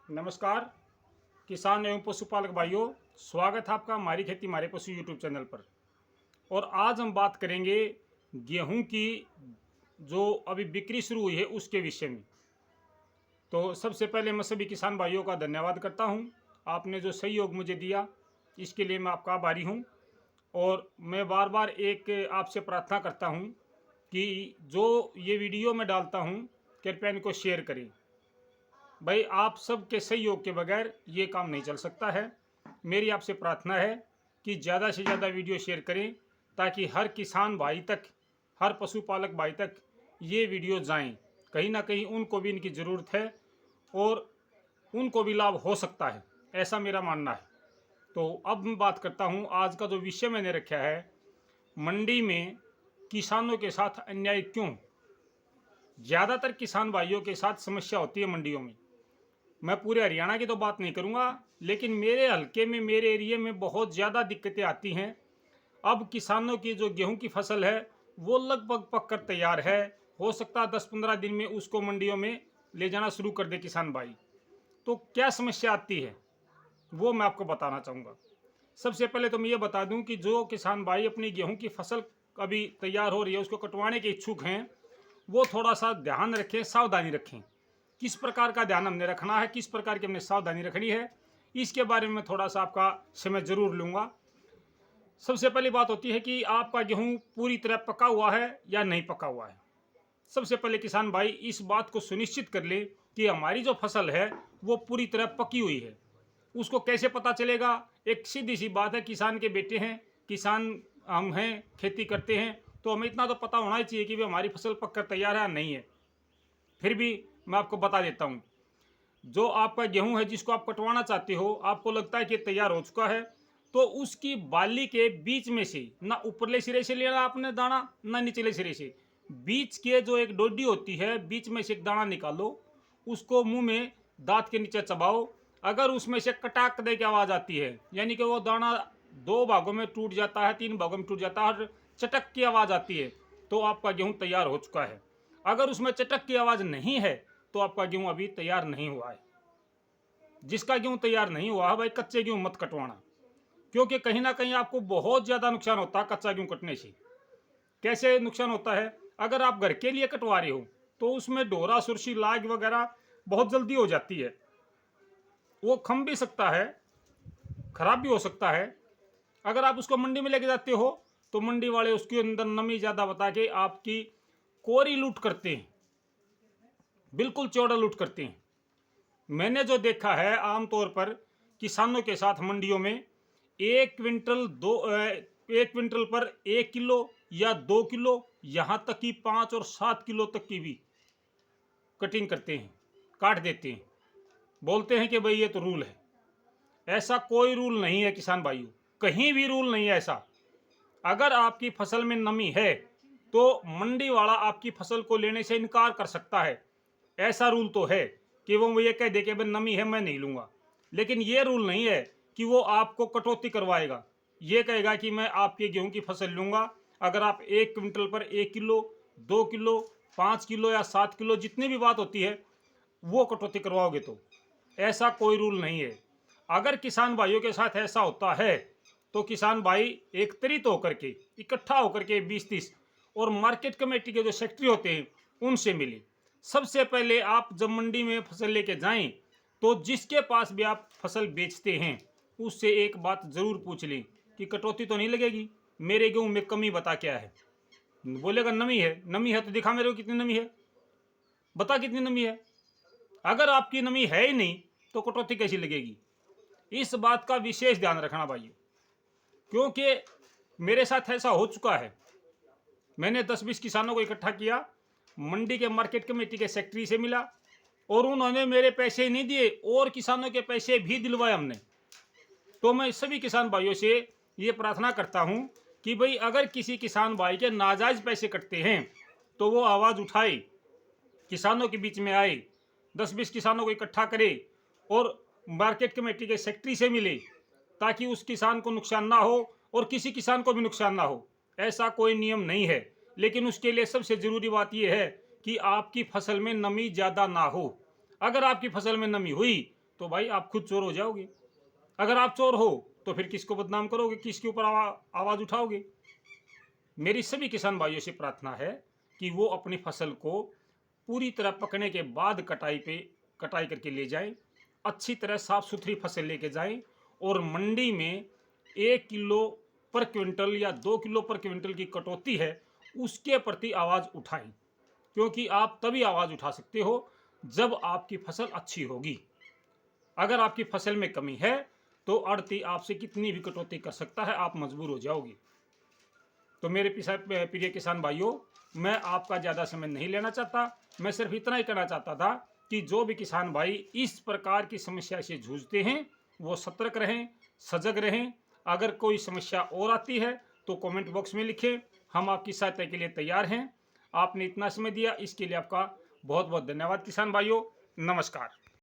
नमस्कार किसान एवं पशुपालक भाइयों, स्वागत है आपका हमारी खेती हमारे पशु यूट्यूब चैनल पर। और आज हम बात करेंगे गेहूं की जो अभी बिक्री शुरू हुई है उसके विषय में। तो सबसे पहले मैं सभी किसान भाइयों का धन्यवाद करता हूं। आपने जो सहयोग मुझे दिया इसके लिए मैं आपका आभारी हूं। और मैं बार बार एक आपसे प्रार्थना करता हूं कि जो ये वीडियो मैं डालता हूं कृपया इनको शेयर करें। भाई आप सबके सहयोग के बगैर ये काम नहीं चल सकता है। मेरी आपसे प्रार्थना है कि ज़्यादा से ज़्यादा वीडियो शेयर करें ताकि हर किसान भाई तक, हर पशुपालक भाई तक ये वीडियो जाएं। कहीं ना कहीं उनको भी इनकी ज़रूरत है और उनको भी लाभ हो सकता है, ऐसा मेरा मानना है। तो अब मैं बात करता हूँ, आज का जो विषय मैंने रखा है, मंडी में किसानों के साथ अन्याय क्यों। ज़्यादातर किसान भाइयों के साथ समस्या होती है मंडियों में। मैं पूरे हरियाणा की तो बात नहीं करूंगा, लेकिन मेरे हलके में, मेरे एरिया में बहुत ज़्यादा दिक्कतें आती हैं। अब किसानों की जो गेहूं की फसल है वो लगभग पक कर तैयार है। हो सकता है 10-15 दिन में उसको मंडियों में ले जाना शुरू कर दे किसान भाई। तो क्या समस्या आती है वो मैं आपको बताना चाहूँगा। सबसे पहले तो मैं ये बता दूं कि जो किसान भाई अपनी गेहूं की फसल अभी तैयार हो रही है, उसको कटवाने के इच्छुक हैं, वो थोड़ा सा ध्यान रखें, सावधानी रखें। किस प्रकार का ध्यान हमने रखना है, किस प्रकार की हमने सावधानी रखनी है, इसके बारे में थोड़ा सा आपका समय जरूर लूँगा। सबसे पहली बात होती है कि आपका गेहूं पूरी तरह पका हुआ है या नहीं पका हुआ है। सबसे पहले किसान भाई इस बात को सुनिश्चित कर ले कि हमारी जो फसल है वो पूरी तरह पकी हुई है। उसको कैसे पता चलेगा? एक सीधी सी बात है, किसान के बेटे हैं, किसान हम हैं, खेती करते हैं, तो हमें इतना तो पता होना ही चाहिए कि भाई हमारी फसल पक कर तैयार है या नहीं है। फिर भी मैं आपको बता देता हूँ, जो आपका गेहूं है जिसको आप कटवाना चाहते हो, आपको लगता है कि तैयार हो चुका है, तो उसकी बाली के बीच में से ना ऊपरले सिरे से लेना आपने दाना, ना निचले सिरे से, बीच के जो एक डोडी होती है बीच में से एक दाना निकालो, उसको मुंह में दांत के नीचे चबाओ। अगर उसमें से कटाक दे की आवाज़ आती है, यानी कि वो दाना 2 भागों में टूट जाता है, 3 भागों में टूट जाता है और चटक की आवाज़ आती है, तो आपका गेहूं तैयार हो चुका है। अगर उसमें चटक की आवाज़ नहीं है तो आपका गेहूं अभी तैयार नहीं हुआ है। जिसका गेहूं तैयार नहीं हुआ है भाई, कच्चे गेहूं मत कटवाना, क्योंकि कहीं ना कहीं आपको बहुत ज़्यादा नुकसान होता है कच्चा गेहूं कटने से। कैसे नुकसान होता है? अगर आप घर के लिए कटवा रहे हो तो उसमें डोरा सुरसी लाग वगैरह बहुत जल्दी हो जाती है, वो खम भी सकता है, खराब भी हो सकता है। अगर आप उसको मंडी में लेके जाते हो तो मंडी वाले उसके अंदर नमी ज़्यादा बता के आपकी कोरी लूट करते हैं, बिल्कुल चौड़ा लूट करते हैं। मैंने जो देखा है आमतौर पर किसानों के साथ मंडियों में, 1 क्विंटल पर 1 किलो या 2 किलो, यहाँ तक कि 5 और 7 किलो तक की भी कटिंग करते हैं, काट देते हैं। बोलते हैं कि भाई ये तो रूल है। ऐसा कोई रूल नहीं है किसान भाइयों, कहीं भी रूल नहीं है ऐसा। अगर आपकी फसल में नमी है तो मंडी वाला आपकी फसल को लेने से इनकार कर सकता है। ऐसा रूल तो है कि वो ये कह दे कि भाई नमी है मैं नहीं लूँगा, लेकिन ये रूल नहीं है कि वो आपको कटौती करवाएगा। ये कहेगा कि मैं आपके गेहूं की फसल लूँगा अगर आप 1 क्विंटल पर 1 किलो, 2 किलो, 5 किलो या 7 किलो, जितनी भी बात होती है वो कटौती करवाओगे। तो ऐसा कोई रूल नहीं है। अगर किसान भाइयों के साथ ऐसा होता है तो किसान भाई एकत्रित होकर के, इकट्ठा होकर के 20-30 और मार्केट कमेटी के जो सेक्रेटरी होते हैं उनसे मिले। सबसे पहले आप जब मंडी में फसल लेके जाएं तो जिसके पास भी आप फसल बेचते हैं उससे एक बात ज़रूर पूछ लें कि कटौती तो नहीं लगेगी, मेरे गेहूं में कमी बता क्या है। बोलेगा नमी है। नमी है तो दिखा मेरे को कितनी नमी है, बता कितनी नमी है। अगर आपकी नमी है ही नहीं तो कटौती कैसी लगेगी? इस बात का विशेष ध्यान रखना भाइयों, क्योंकि मेरे साथ ऐसा हो चुका है। मैंने 10-20 किसानों को इकट्ठा किया, मंडी के मार्केट कमेटी के सेक्रेटरी से मिला और उन्होंने मेरे पैसे नहीं दिए और किसानों के पैसे भी दिलवाए हमने। तो मैं सभी किसान भाइयों से ये प्रार्थना करता हूं कि भाई अगर किसी किसान भाई के नाजायज पैसे कटते हैं तो वो आवाज़ उठाए, किसानों के बीच में आए, 10-20 किसानों को इकट्ठा करे और मार्केट कमेटी के सेक्रेटरी से मिले, ताकि उस किसान को नुकसान ना हो और किसी किसान को भी नुकसान ना हो। ऐसा कोई नियम नहीं है, लेकिन उसके लिए सबसे ज़रूरी बात यह है कि आपकी फसल में नमी ज़्यादा ना हो। अगर आपकी फसल में नमी हुई तो भाई आप खुद चोर हो जाओगे। अगर आप चोर हो तो फिर किसको बदनाम करोगे, किसके ऊपर आवाज़ उठाओगे। मेरी सभी किसान भाइयों से प्रार्थना है कि वो अपनी फसल को पूरी तरह पकने के बाद कटाई करके ले जाएं, अच्छी तरह साफ सुथरी फसल लेके जाएं और मंडी में 1 किलो पर क्विंटल या 2 किलो पर क्विंटल की कटौती है उसके प्रति आवाज़ उठाएं, क्योंकि आप तभी आवाज़ उठा सकते हो जब आपकी फसल अच्छी होगी। अगर आपकी फसल में कमी है तो आड़ती आपसे कितनी भी कटौती कर सकता है, आप मजबूर हो जाओगे। तो मेरे प्रिय किसान भाइयों, मैं आपका ज़्यादा समय नहीं लेना चाहता। मैं सिर्फ इतना ही कहना चाहता था कि जो भी किसान भाई इस प्रकार की समस्या से जूझते हैं वो सतर्क रहें, सजग रहें। अगर कोई समस्या और आती है तो कमेंट बॉक्स में लिखें, हम आपकी सहायता के लिए तैयार हैं। आपने इतना समय दिया इसके लिए आपका बहुत बहुत धन्यवाद किसान भाइयों। नमस्कार।